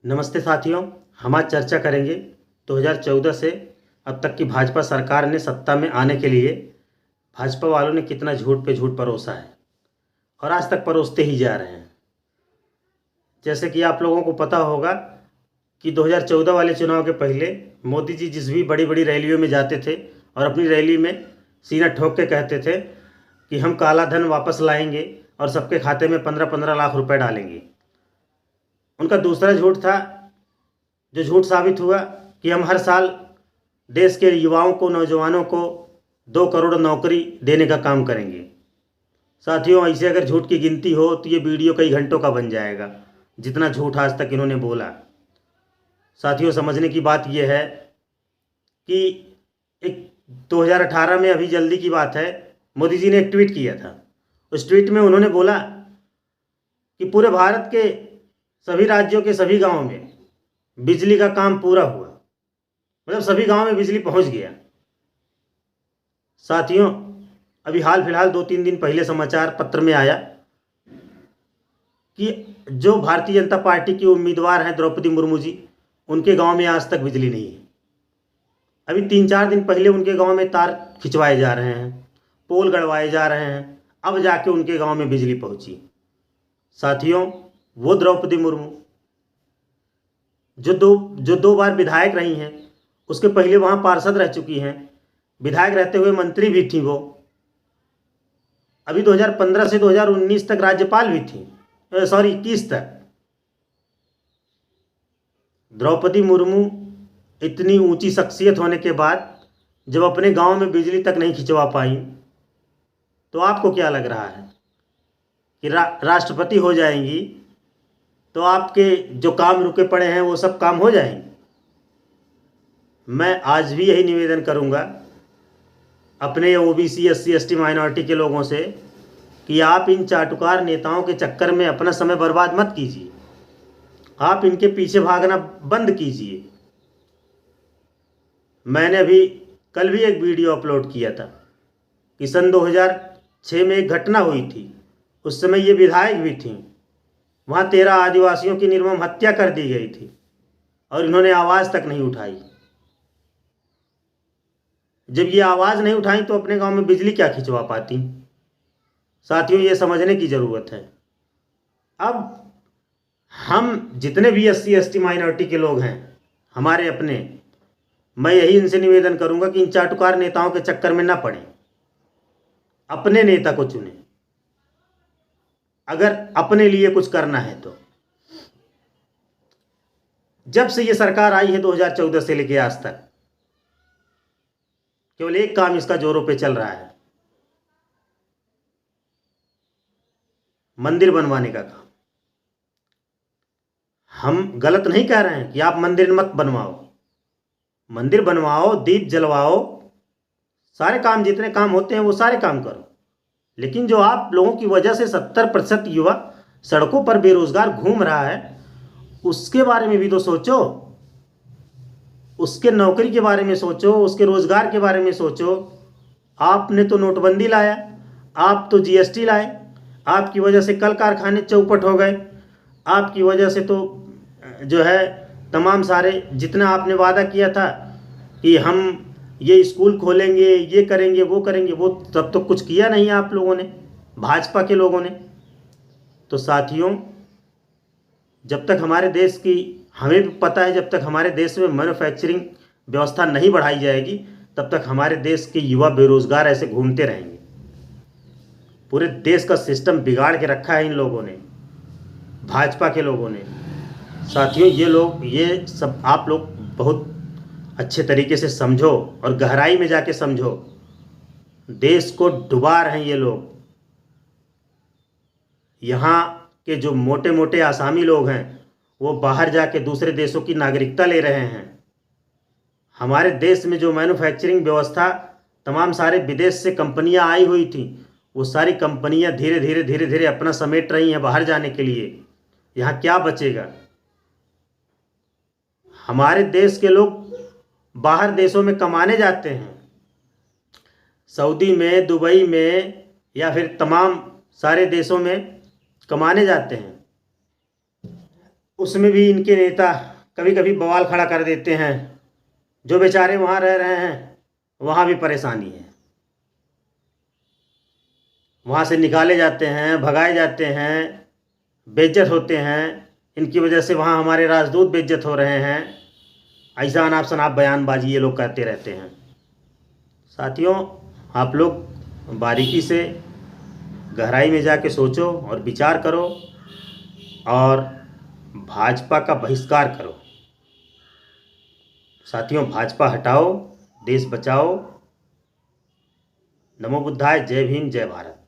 नमस्ते साथियों। हम आज चर्चा करेंगे 2014 से अब तक की भाजपा सरकार ने सत्ता में आने के लिए भाजपा वालों ने कितना झूठ पे झूठ परोसा है और आज तक परोसते ही जा रहे हैं। जैसे कि आप लोगों को पता होगा कि 2014 वाले चुनाव के पहले मोदी जी जिस भी बड़ी बड़ी रैलियों में जाते थे और अपनी रैली में सीना ठोक के कहते थे कि हम काला धन वापस लाएंगे और सबके खाते में 15-15 लाख रुपए डालेंगे। उनका दूसरा झूठ था, जो झूठ साबित हुआ, कि हम हर साल देश के युवाओं को, नौजवानों को 2 करोड़ नौकरी देने का काम करेंगे। साथियों, ऐसे अगर झूठ की गिनती हो तो ये वीडियो कई घंटों का बन जाएगा, जितना झूठ आज तक इन्होंने बोला। साथियों, समझने की बात यह है कि एक 2018 में, अभी जल्दी की बात है, मोदी जी ने एक ट्वीट किया था। उस ट्वीट में उन्होंने बोला कि पूरे भारत के सभी राज्यों के सभी गांवों में बिजली का काम पूरा हुआ, मतलब सभी गांवों में बिजली पहुंच गया। साथियों, अभी हाल फिलहाल 2-3 दिन पहले समाचार पत्र में आया कि जो भारतीय जनता पार्टी की उम्मीदवार हैं द्रौपदी मुर्मू जी, उनके गांव में आज तक बिजली नहीं है। अभी 3-4 दिन पहले उनके गांव में तार खिंचवाए जा रहे हैं, पोल गड़वाए जा रहे हैं, अब जाके उनके गांव में बिजली पहुंची। साथियों, वो द्रौपदी मुर्मू जो दो बार विधायक रही हैं, उसके पहले वहाँ पार्षद रह चुकी हैं, विधायक रहते हुए मंत्री भी थी वो। अभी 2015 से 2019 तक राज्यपाल भी थी, 21 तक। द्रौपदी मुर्मू इतनी ऊंची शख्सियत होने के बाद जब अपने गांव में बिजली तक नहीं खिंचवा पाई, तो आपको क्या लग रहा है कि राष्ट्रपति हो जाएंगी तो आपके जो काम रुके पड़े हैं वो सब काम हो जाएंगे? मैं आज भी यही निवेदन करूंगा अपने ओबीसी, एससी, एसटी, माइनॉरिटी के लोगों से कि आप इन चाटुकार नेताओं के चक्कर में अपना समय बर्बाद मत कीजिए। आप इनके पीछे भागना बंद कीजिए। मैंने अभी कल भी एक वीडियो अपलोड किया था कि सन 2006 में एक घटना हुई थी। उस समय ये विधायक भी थी, वहाँ 13 आदिवासियों की निर्मम हत्या कर दी गई थी और इन्होंने आवाज़ तक नहीं उठाई। जब ये आवाज़ नहीं उठाई तो अपने गांव में बिजली क्या खिंचवा पाती? साथियों, ये समझने की ज़रूरत है। अब हम जितने भी एससी, एसटी, माइनॉरिटी के लोग हैं, हमारे अपने, मैं यही इनसे निवेदन करूंगा कि इन चाटुकार नेताओं के चक्कर में ना पड़ें, अपने नेता को चुनें अगर अपने लिए कुछ करना है तो। जब से ये सरकार आई है 2014 से लेकर आज तक, केवल एक काम इसका जोरों पे चल रहा है, मंदिर बनवाने का काम। हम गलत नहीं कह रहे हैं कि आप मंदिर मत बनवाओ, मंदिर बनवाओ, दीप जलवाओ, सारे काम, जितने काम होते हैं वो सारे काम करो। लेकिन जो आप लोगों की वजह से 70% युवा सड़कों पर बेरोजगार घूम रहा है, उसके बारे में भी तो सोचो। उसके नौकरी के बारे में सोचो, उसके रोजगार के बारे में सोचो। आपने तो नोटबंदी लाया, आप तो जीएसटी लाए, आपकी वजह से कल कारखाने चौपट हो गए, आपकी वजह से तो जो है तमाम सारे, जितना आपने वादा किया था कि हम ये स्कूल खोलेंगे, ये करेंगे, वो करेंगे, वो तब तो कुछ किया नहीं आप लोगों ने, भाजपा के लोगों ने। तो साथियों, जब तक हमारे देश की, हमें भी पता है, जब तक हमारे देश में मैन्युफैक्चरिंग व्यवस्था नहीं बढ़ाई जाएगी, तब तक हमारे देश के युवा बेरोजगार ऐसे घूमते रहेंगे। पूरे देश का सिस्टम बिगाड़ के रखा है इन लोगों ने, भाजपा के लोगों ने। साथियों, ये लोग, ये सब आप लोग बहुत अच्छे तरीके से समझो और गहराई में जाके समझो। देश को डुबा रहे हैं ये लोग। यहाँ के जो मोटे मोटे आसामी लोग हैं वो बाहर जाके दूसरे देशों की नागरिकता ले रहे हैं। हमारे देश में जो मैन्युफैक्चरिंग व्यवस्था, तमाम सारे विदेश से कंपनियां आई हुई थी, वो सारी कंपनियां धीरे धीरे धीरे धीरे अपना समेट रही हैं बाहर जाने के लिए। यहाँ क्या बचेगा? हमारे देश के लोग बाहर देशों में कमाने जाते हैं, सऊदी में, दुबई में, या फिर तमाम सारे देशों में कमाने जाते हैं। उसमें भी इनके नेता कभी कभी बवाल खड़ा कर देते हैं। जो बेचारे वहाँ रह रहे हैं वहाँ भी परेशानी है, वहाँ से निकाले जाते हैं, भगाए जाते हैं, बेइज्जत होते हैं। इनकी वजह से वहाँ हमारे राजदूत बेइज्जत हो रहे हैं। ऐसा अनाप शनाप बयानबाजी ये लोग करते रहते हैं। साथियों, आप लोग बारीकी से गहराई में जाके सोचो और विचार करो और भाजपा का बहिष्कार करो। साथियों, भाजपा हटाओ, देश बचाओ। नमो बुद्धाय। जय भीम, जय भारत।